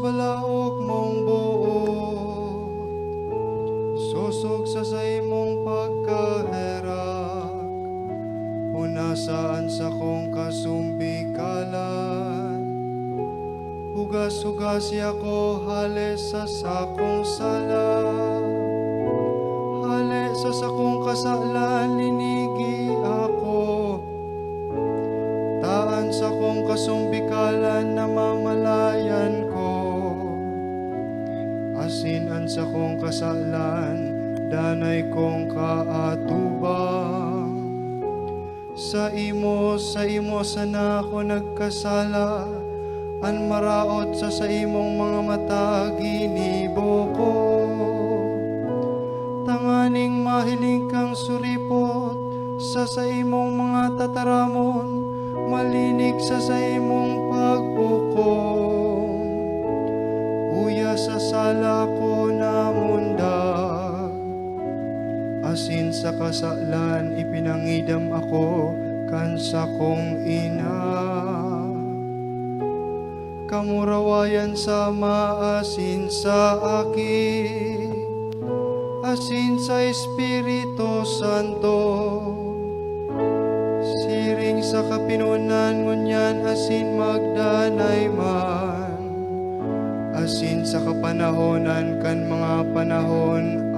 balaog mong buot, susog sa imong pagkaherak, punasaan sa kong kasumbikalan. Hugas-hugas ako halis sa sakong sala, halis sa sakong kasalan linigi ako. Taan sa kong kasumbikalan na mamalayan ko, asinan sa kong kasalan, danay kong kaatubang. Sa imo sana ako nagkasala, an maraot sa imong mga mata ginibo ko. Tanganing mahiling kang suripot sa imong mga tataramon, malinig sa imong pagbukom. Uya sa sala ko namundag, asin sa kasalan ipinangidam ako kan sa kong ina. Kamurawayan sa maasin sa aki, asin sa Espiritu Santo. Siring sa kapinunan ngunyan asin magdanay man, asin sa kapanahonan kan mga panahon